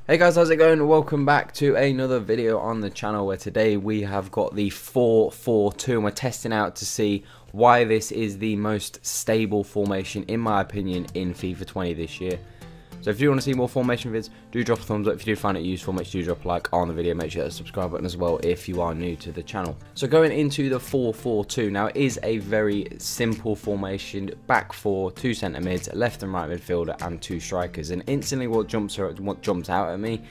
Hey guys, how's it going? Welcome back to another video on the channel where today we have got the 4-4-2 and we're testing out to see why this is the most stable formation in my opinion in FIFA 20 this year. So if you want to see more formation vids, do drop a thumbs up. If you do find it useful, make sure you drop a like on the video. Make sure to subscribe button as well if you are new to the channel. So going into the 4-4-2, now it is a very simple formation. Back four, two centre mids, left and right midfielder and two strikers. And instantly what jumps out at me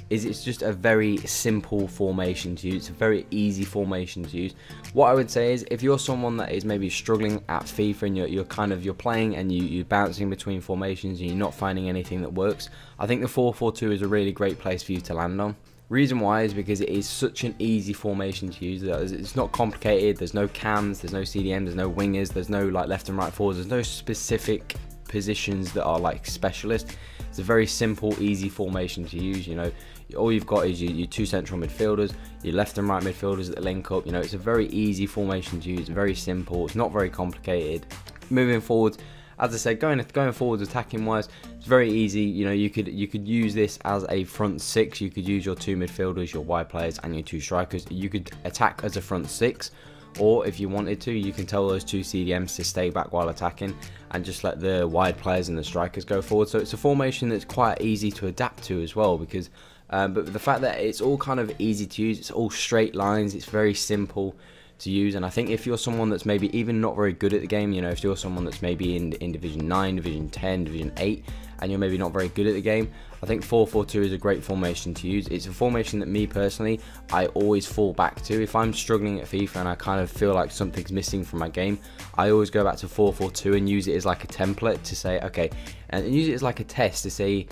is it's just a very simple formation to use. It's a very easy formation to use. What I would say is if you're someone that is maybe struggling at FIFA and you're playing and you're bouncing between formations and you're not finding anything that works, I think the 4-4-2 is a really great place for you to land on. Reason why is because it is such an easy formation to use. It's not complicated. There's no cams, there's no CDMs, there's no wingers, there's no like left and right forwards, there's no specific positions that are like specialist. It's a very simple, easy formation to use. You know, all you've got is your two central midfielders, your left and right midfielders that link up. You know, it's a very easy formation to use, very simple. It's not very complicated. Moving forward, as I said, going forwards attacking wise, it's very easy. You know, you could use this as a front six. You could use your two midfielders, your wide players, and your two strikers. You could attack as a front six. Or if you wanted to, you can tell those two CDMs to stay back while attacking and just let the wide players and the strikers go forward. So it's a formation that's quite easy to adapt to as well, because but the fact that it's all kind of easy to use, it's all straight lines, it's very simple to use. And I think if you're someone that's maybe even not very good at the game, you know, if you're someone that's maybe in Division 9, Division 10, Division 8, and you're maybe not very good at the game, I think 4-4-2 is a great formation to use. It's a formation that me personally, I always fall back to. If I'm struggling at FIFA and I kind of feel like something's missing from my game, I always go back to 4-4-2 and use it as like a template to say, okay, and use it as like a test to say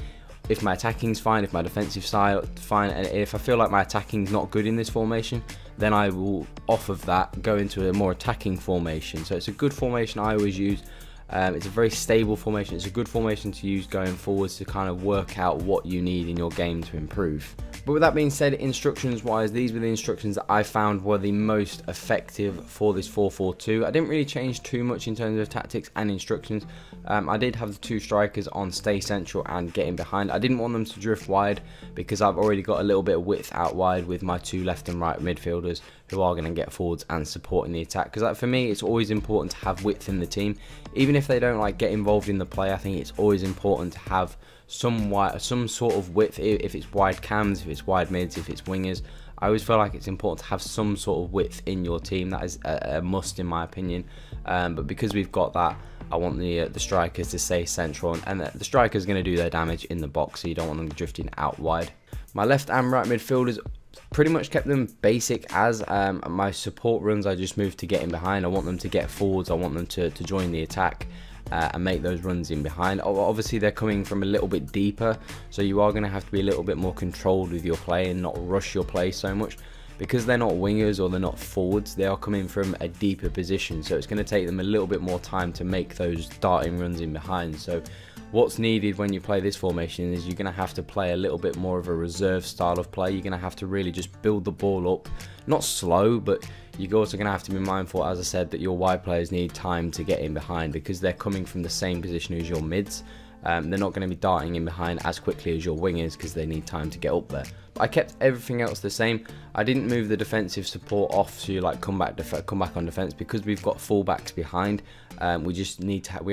if my attacking's fine, if my defensive style is fine, and if I feel like my attacking's not good in this formation, then I will, off of that, go into a more attacking formation. So it's a good formation I always use. It's a very stable formation. It's a good formation to use going forwards to kind of work out what you need in your game to improve. But with that being said, instructions wise, these were the instructions that I found were the most effective for this 4-4-2. I didn't really change too much in terms of tactics and instructions. I did have the two strikers on stay central and getting behind. I didn't want them to drift wide because I've already got a little bit of width out wide with my two left and right midfielders who are going to get forwards and supporting the attack. Because for me, it's always important to have width in the team. Even if they don't like get involved in the play, I think it's always important to have some sort of width. If it's wide cams, if it's wide mids, if it's wingers, I always feel like it's important to have some sort of width in your team. That is a must in my opinion. But because we've got that, I want the strikers to stay central, and the strikers going to do their damage in the box, so you don't want them drifting out wide. My left and right midfielders, pretty much kept them basic as my support runs. I just moved to getting behind. I want them to get forwards. I want them to join the attack and make those runs in behind. Obviously they're coming from a little bit deeper, so you are going to have to be a little bit more controlled with your play and not rush your play so much. Because they're not wingers or they're not forwards, they are coming from a deeper position, so it's going to take them a little bit more time to make those darting runs in behind. So what's needed when you play this formation is you're going to have to play a little bit more of a reserve style of play. You're going to have to really just build the ball up, not slow, but you're also going to have to be mindful, as I said, that your wide players need time to get in behind because they're coming from the same position as your mids. They're not going to be darting in behind as quickly as your wingers because they need time to get up there. But I kept everything else the same. I didn't move the defensive support off to like come back on defense because we've got fullbacks behind. We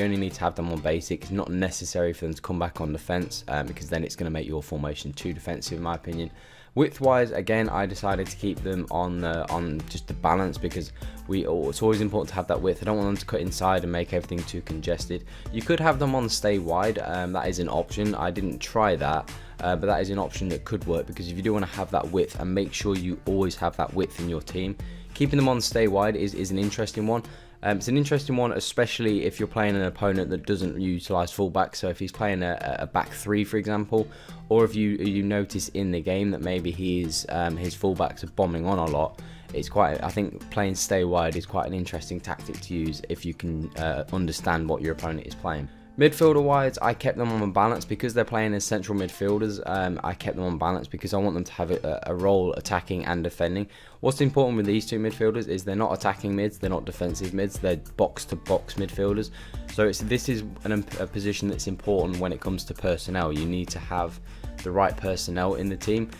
only need to have them on basic. It's not necessary for them to come back on defense because then it's going to make your formation too defensive, in my opinion. Width wise, again, I decided to keep them on just the balance because it's always important to have that width. I don't want them to cut inside and make everything too congested. You could have them on stay wide. That is an option. I didn't try that, but that is an option that could work because if you do want to have that width, and make sure you always have that width in your team, keeping them on stay wide is an interesting one. It's an interesting one, especially if you're playing an opponent that doesn't utilise fullback. So if he's playing a back three, for example, or if you notice in the game that maybe his fullbacks are bombing on a lot, I think playing stay wide is quite an interesting tactic to use if you can understand what your opponent is playing. Midfielder wise, I kept them on balance because they're playing as central midfielders. I kept them on balance because I want them to have a role attacking and defending. What's important with these two midfielders is they're not attacking mids, they're not defensive mids, they're box to box midfielders. So this is a position that's important when it comes to personnel. You need to have the right personnel in the team.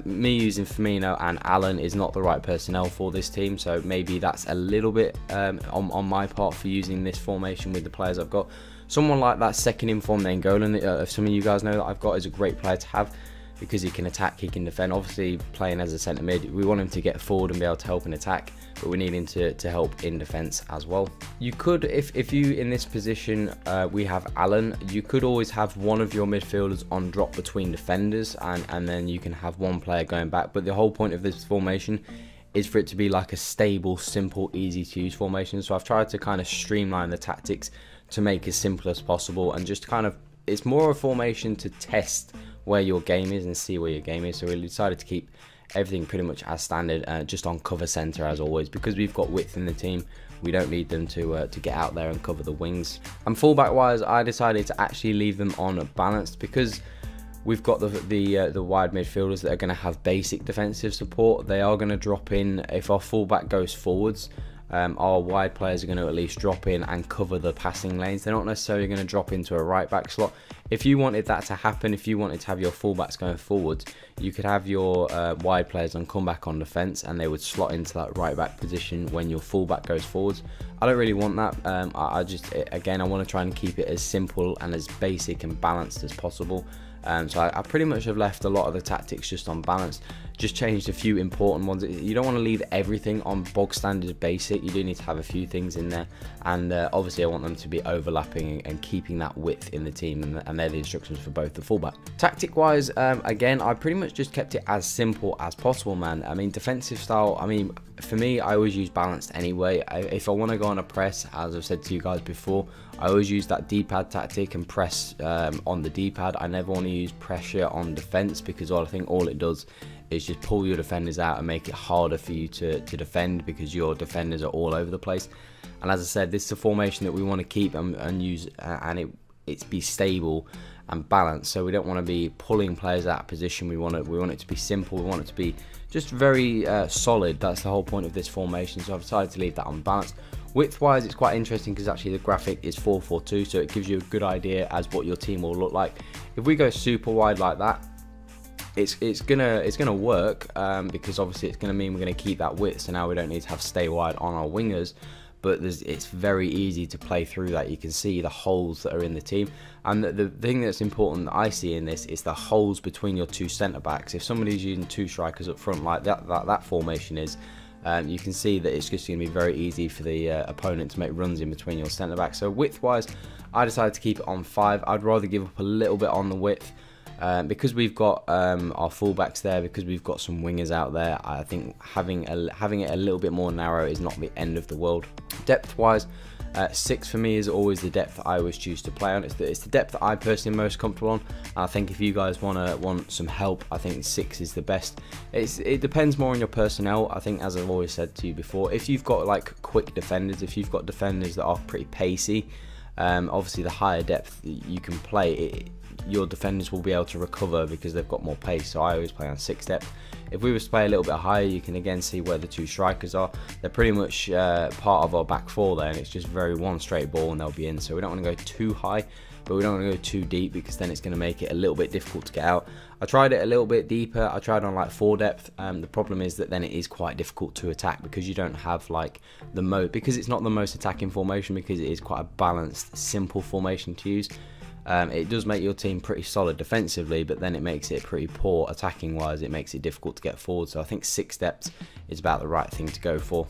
Me using Firmino and Allen is not the right personnel for this team, so maybe that's a little bit on my part for using this formation with the players I've got. Someone like that second in form, Nainggolan, if some of you guys know that I've got, is a great player to have because he can attack, he can defend. Obviously, playing as a centre mid, we want him to get forward and be able to help in attack, but we need him to help in defence as well. You could, if you in this position, we have Allen, you could always have one of your midfielders on drop between defenders, and then you can have one player going back. But the whole point of this formation is for it to be like a stable, simple, easy to use formation. So I've tried to kind of streamline the tactics to make it as simple as possible, and just kind of, it's more a formation to test where your game is and see where your game is. So we decided to keep everything pretty much as standard, just on cover centre as always, because we've got width in the team. We don't need them to get out there and cover the wings. And fullback wise, I decided to actually leave them on balanced because we've got the wide midfielders that are going to have basic defensive support. They are going to drop in if our fullback goes forwards. Our wide players are going to at least drop in and cover the passing lanes. They're not necessarily going to drop into a right back slot. If you wanted that to happen, if you wanted to have your fullbacks going forwards, you could have your wide players on comeback on defence, and they would slot into that right back position when your fullback goes forwards. I don't really want that. I just, again, I want to try and keep it as simple and as basic and balanced as possible. So I pretty much have left a lot of the tactics just on balance, just changed a few important ones. You don't want to leave everything on bog standard basic, you do need to have a few things in there, and obviously I want them to be overlapping and keeping that width in the team, and they're the instructions for both the fullback. Tactic wise, again, I pretty much just kept it as simple as possible, man. I mean, defensive style, I mean, for me, I always use balanced anyway. If I want to go on a press, as I've said to you guys before, I always use that D-pad tactic and press on the D-pad. I never want to use pressure on defense, because I think all it does is just pull your defenders out and make it harder for you to defend, because your defenders are all over the place. And as I said, this is a formation that we want to keep and use, and it's be stable and balanced. So we don't want to be pulling players out of position. We want it to be simple. We want it to be just very solid. That's the whole point of this formation. So I've decided to leave that unbalanced. Width wise, it's quite interesting because actually the graphic is 442, so it gives you a good idea as what your team will look like. If we go super wide like that, it's gonna work, because obviously it's gonna mean we're gonna keep that width. So now we don't need to have stay wide on our wingers, but it's very easy to play through that. You can see the holes that are in the team, and the thing that's important that I see in this is the holes between your two centre backs. If somebody's using two strikers up front like that formation is, you can see that it's just going to be very easy for the opponent to make runs in between your centre backs. So width wise, I decided to keep it on 5. I'd rather give up a little bit on the width. Because we've got our fullbacks there, because we've got some wingers out there, I think having it a little bit more narrow is not the end of the world. Depth wise, 6 for me is always the depth that I always choose to play on. It's the depth that I personally am most comfortable on. I think if you guys want some help, I think 6 is the best. It depends more on your personnel. I think, as I've always said to you before, if you've got like quick defenders, if you've got defenders that are pretty pacey, obviously the higher depth you can play, your defenders will be able to recover because they've got more pace. So I always play on 6 depth. If we were to play a little bit higher, you can again see where the two strikers are. They're pretty much part of our back four there, and it's just very one straight ball and they'll be in. So we don't want to go too high, but we don't want to go too deep, because then it's going to make it a little bit difficult to get out. I tried it a little bit deeper. I tried on like 4 depth. The problem is that then it is quite difficult to attack, because you don't have like because it's not the most attacking formation, because it is quite a balanced, simple formation to use. It does make your team pretty solid defensively, but then it makes it pretty poor attacking wise. It makes it difficult to get forward. So I think 6 depth is about the right thing to go for.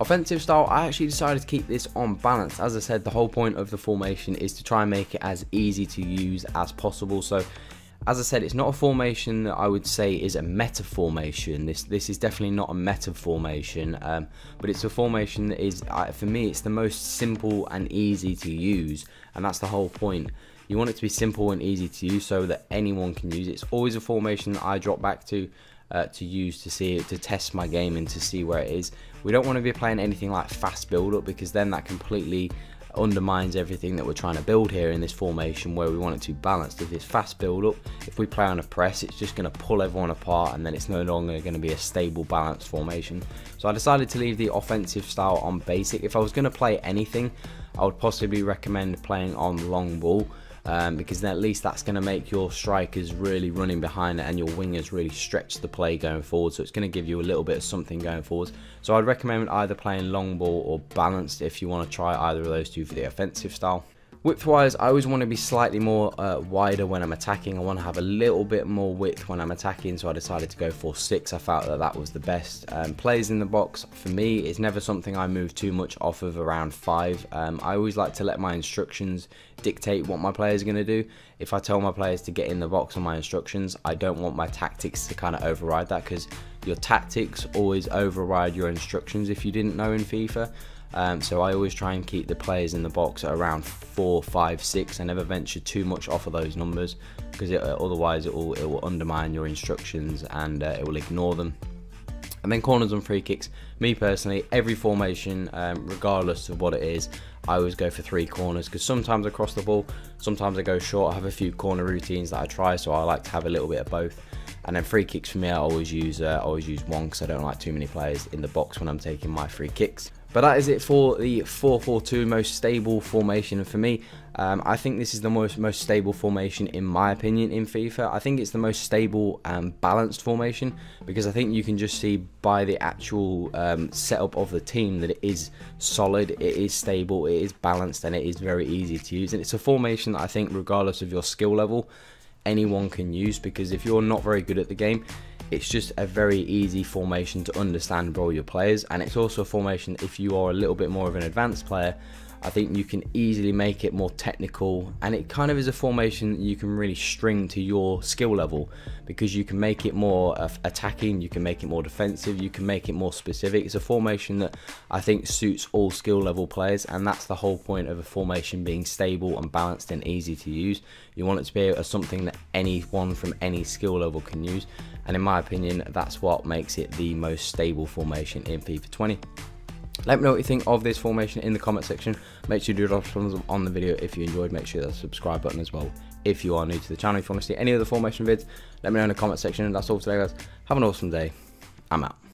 Offensive style, I actually decided to keep this on balance. As I said, the whole point of the formation is to try and make it as easy to use as possible. So as I said, it's not a formation that I would say is a meta formation. This is definitely not a meta formation, but it's a formation that is, for me, it's the most simple and easy to use, and that's the whole point. You want it to be simple and easy to use so that anyone can use it. It's always a formation that I drop back to use to test my game and to see where it is. We don't want to be playing anything like fast build up, because then that completely undermines everything that we're trying to build here in this formation, where we want it to be balanced. If it's fast build up, if we play on a press, it's just going to pull everyone apart, and then it's no longer going to be a stable, balanced formation. So I decided to leave the offensive style on basic. If I was going to play anything, I would possibly recommend playing on long ball, because then at least that's going to make your strikers really running behind it and your wingers really stretch the play going forward, so it's going to give you a little bit of something going forward. So I'd recommend either playing long ball or balanced if you want to try either of those two for the offensive style. Width wise, I always want to be slightly more wider when I'm attacking. I want to have a little bit more width when I'm attacking, so I decided to go for 6. I felt that that was the best. Players in the box, for me, is never something I move too much off of around 5. I always like to let my instructions dictate what my players are going to do. If I tell my players to get in the box on my instructions, I don't want my tactics to kind of override that, because your tactics always override your instructions if you didn't know in FIFA. So I always try and keep the players in the box at around 4, 5, 6. I never venture too much off of those numbers, because otherwise it will undermine your instructions and it will ignore them. And then corners and free kicks. Me personally, every formation, regardless of what it is, I always go for 3 corners, because sometimes I cross the ball, sometimes I go short. I have a few corner routines that I try, so I like to have a little bit of both. And then free kicks for me, I always use 1, because I don't like too many players in the box when I'm taking my free kicks. But that is it for the 4-4-2, most stable formation. And for me, I think this is the most stable formation in my opinion in FIFA. I think it's the most stable and balanced formation, because I think you can just see by the actual setup of the team that it is solid, it is stable, it is balanced, and it is very easy to use. And it's a formation that I think, regardless of your skill level, anyone can use, because if you're not very good at the game, it's just a very easy formation to understand and roll your players. And it's also a formation, if you are a little bit more of an advanced player, I think you can easily make it more technical, and it kind of is a formation you can really string to your skill level, because you can make it more attacking, you can make it more defensive, you can make it more specific. It's a formation that I think suits all skill level players, and that's the whole point of a formation being stable and balanced and easy to use. You want it to be something that anyone from any skill level can use, and in my opinion, that's what makes it the most stable formation in FIFA 20. Let me know what you think of this formation in the comment section. Make sure you do drop thumbs up on the video if you enjoyed. Make sure you hit the subscribe button as well if you are new to the channel. If you want to see any other formation vids, let me know in the comment section. And that's all for today, guys. Have an awesome day. I'm out.